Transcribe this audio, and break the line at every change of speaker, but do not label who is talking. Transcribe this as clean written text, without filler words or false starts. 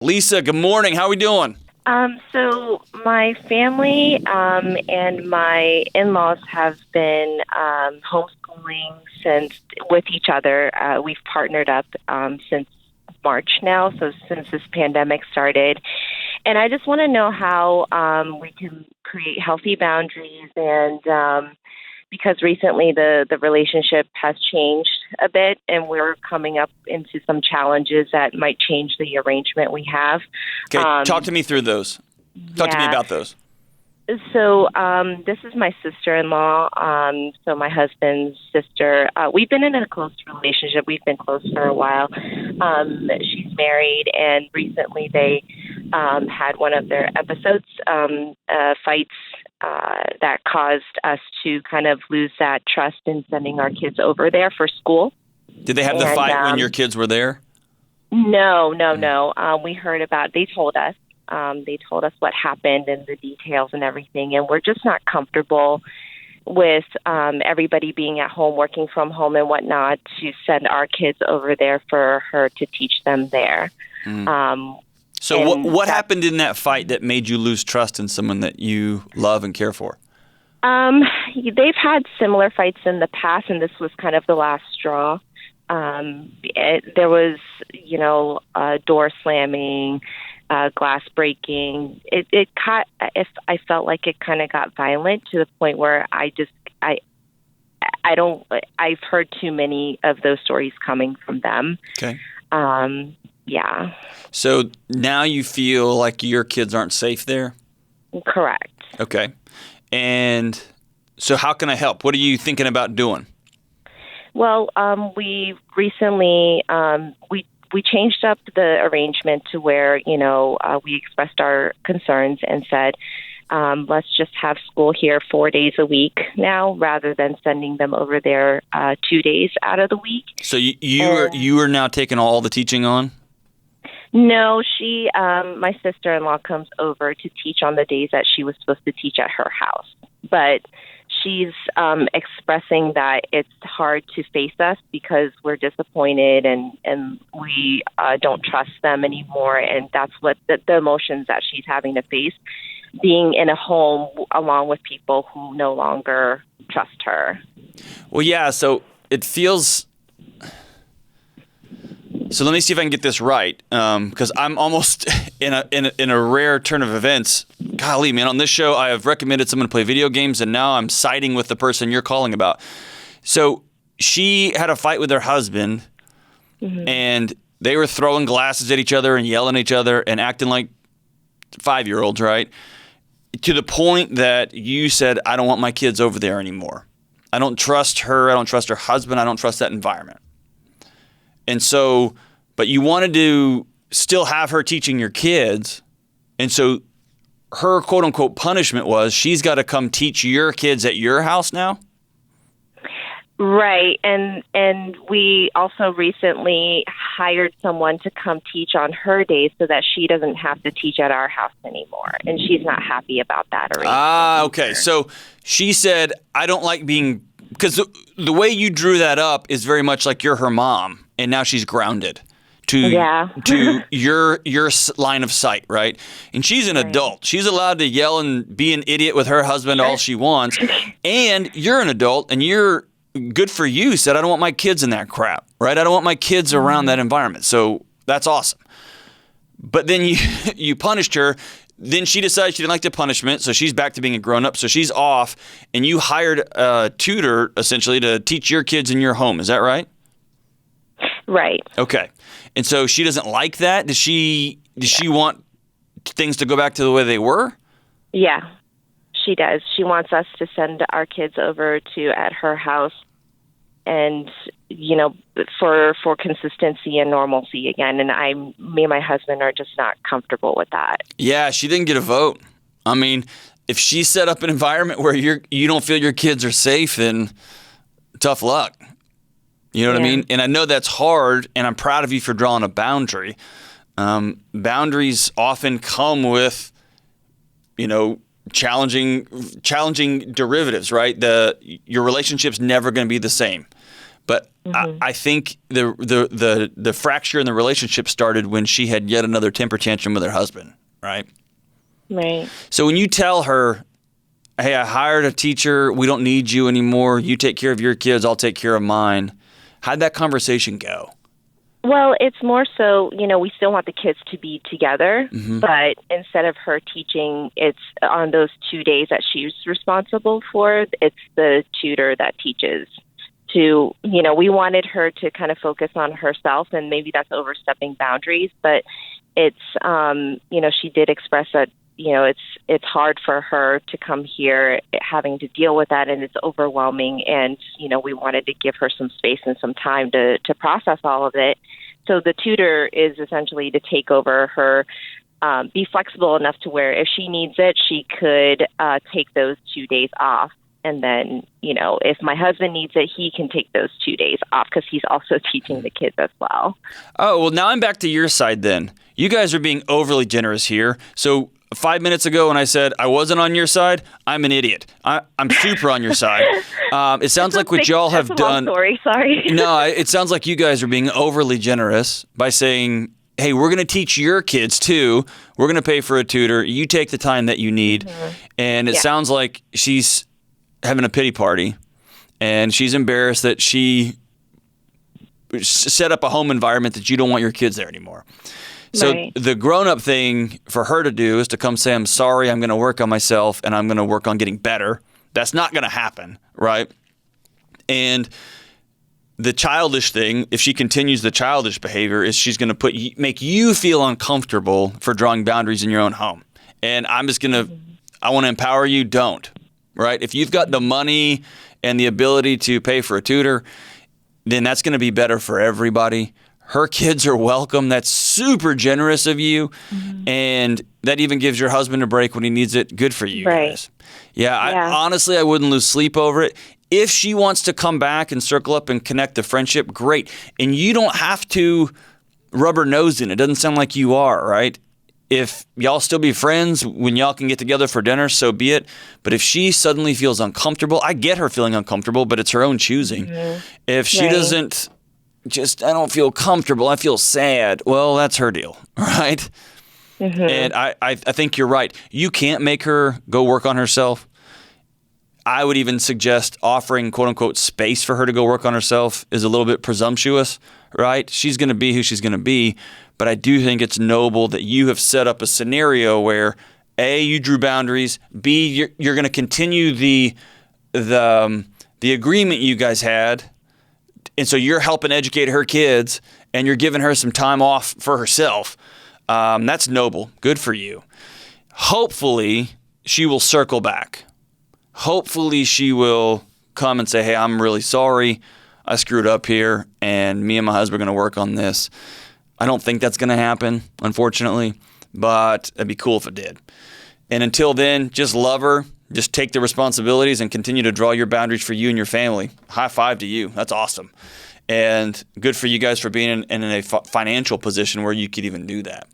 Lisa, good morning. How are we doing?
So my family and my in-laws have been homeschooling since with each other. We've partnered up since March now, so since this pandemic started. And I just want to know how we can create healthy boundaries and because recently the relationship has changed a bit and we're coming up into some challenges that might change the arrangement we have.
Okay, talk to me through those. Talk to me about those.
So this is my sister-in-law, so my husband's sister. We've been in a close relationship. We've been close for a while. She's married, and recently they had one of their episodes, fights, that caused us to kind of lose that trust in sending our kids over there for school.
Did they have the fight when your kids were there?
No. We heard about. They told us. They told us what happened and the details and everything, and we're just not comfortable with everybody being at home, working from home and whatnot, to send our kids over there for her to teach them there.
So what happened in that fight that made you lose trust in someone that you love and care for?
They've had similar fights in the past, and this was kind of the last straw. There was, door slamming, glass breaking. I felt like it kind of got violent to the point where I've heard too many of those stories coming from them.
Okay.
Yeah.
So now you feel like your kids aren't safe there?
Correct.
Okay. And so how can I help? What are you thinking about doing?
Well, we recently, we changed up the arrangement to where, we expressed our concerns and said, let's just have school here 4 days a week now, rather than sending them over there 2 days out of the week.
So you are now taking all the teaching on?
No, my sister-in-law comes over to teach on the days that she was supposed to teach at her house. But she's expressing that it's hard to face us because we're disappointed and we don't trust them anymore. And that's what the emotions that she's having to face, being in a home along with people who no longer trust her.
Well, yeah, so it feels... So let me see if I can get this right, because I'm almost in a rare turn of events. Golly, man, on this show, I have recommended someone to play video games, and now I'm siding with the person you're calling about. So she had a fight with her husband, and they were throwing glasses at each other and yelling at each other and acting like 5-year-olds, right? To the point that you said, I don't want my kids over there anymore. I don't trust her. I don't trust her husband. I don't trust that environment. And so, but you wanted to still have her teaching your kids. And so her quote unquote punishment was she's got to come teach your kids at your house now?
Right. And we also recently hired someone to come teach on her days so that she doesn't have to teach at our house anymore. And she's not happy about that arrangement.
Okay.
Either.
So she said, I don't like being, because the way you drew that up is very much like you're her mom. And now she's grounded to your line of sight, right? And she's an adult. She's allowed to yell and be an idiot with her husband all she wants. And you're an adult, and you're good for you said, I don't want my kids in that crap, right? I don't want my kids around that environment. So that's awesome. But then you punished her. Then she decided she didn't like the punishment, so she's back to being a grown-up. So she's off, and you hired a tutor, essentially, to teach your kids in your home. Is that right?
Right.
Okay. And so she doesn't like that? Does she want things to go back to the way they were?
Yeah, she does. She wants us to send our kids over to at her house and, for consistency and normalcy again. And me and my husband are just not comfortable with that. Yeah,
she didn't get a vote. I mean, if she set up an environment where you don't feel your kids are safe, then tough luck. You know what I mean? And I know that's hard, and I'm proud of you for drawing a boundary. Boundaries often come with, challenging derivatives, right? Your relationship's never going to be the same. But I think the fracture in the relationship started when she had yet another temper tantrum with her husband, right?
Right.
So when you tell her, hey, I hired a teacher, we don't need you anymore, you take care of your kids, I'll take care of mine, how'd that conversation go?
Well, it's more so, we still want the kids to be together, but instead of her teaching, it's on those 2 days that she's responsible for, it's the tutor that teaches. We wanted her to kind of focus on herself, and maybe that's overstepping boundaries, but it's, she did express that, it's hard for her to come here having to deal with that, and it's overwhelming, and, we wanted to give her some space and some time to process all of it. So the tutor is essentially to take over her, be flexible enough to where if she needs it, she could take those 2 days off. And then, if my husband needs it, he can take those 2 days off because he's also teaching the kids as well. Oh,
well, now I'm back to your side then. You guys are being overly generous here. So 5 minutes ago when I said I wasn't on your side, I'm an idiot. I'm super on your side. It sounds like what y'all have done.
Sorry.
No, it sounds like you guys are being overly generous by saying, hey, we're going to teach your kids too. We're going to pay for a tutor. You take the time that you need. And it sounds like she's having a pity party, and she's embarrassed that she set up a home environment that you don't want your kids there anymore. So the grown-up thing for her to do is to come say, I'm sorry, I'm going to work on myself, and I'm going to work on getting better. That's not going to happen, right? And the childish thing, if she continues the childish behavior, is she's going to make you feel uncomfortable for drawing boundaries in your own home. And I'm just going to, I want to empower you, don't. Right? If you've got the money and the ability to pay for a tutor, then that's going to be better for everybody. Her kids are welcome. That's super generous of you. And that even gives your husband a break when he needs it. Good for you guys. Yeah. Honestly, I wouldn't lose sleep over it. If she wants to come back and circle up and connect the friendship, great. And you don't have to rub her nose in. It doesn't sound like you are, right? If y'all still be friends when y'all can get together for dinner, so be it. But if she suddenly feels uncomfortable, I get her feeling uncomfortable, but it's her own choosing. If she doesn't I don't feel comfortable, I feel sad, well, that's her deal, right? And I think you're right. You can't make her go work on herself. I would even suggest offering, quote unquote, space for her to go work on herself is a little bit presumptuous, right? She's going to be who she's going to be. But I do think it's noble that you have set up a scenario where A, you drew boundaries, B, you're going to continue the agreement you guys had, and so you're helping educate her kids, and you're giving her some time off for herself. That's noble. Good for you. Hopefully, she will circle back. Hopefully, she will come and say, hey, I'm really sorry. I screwed up here, and me and my husband are going to work on this. I don't think that's going to happen, unfortunately, but it'd be cool if it did. And until then, just love her, just take the responsibilities and continue to draw your boundaries for you and your family. High five to you. That's awesome. And good for you guys for being in a financial position where you could even do that.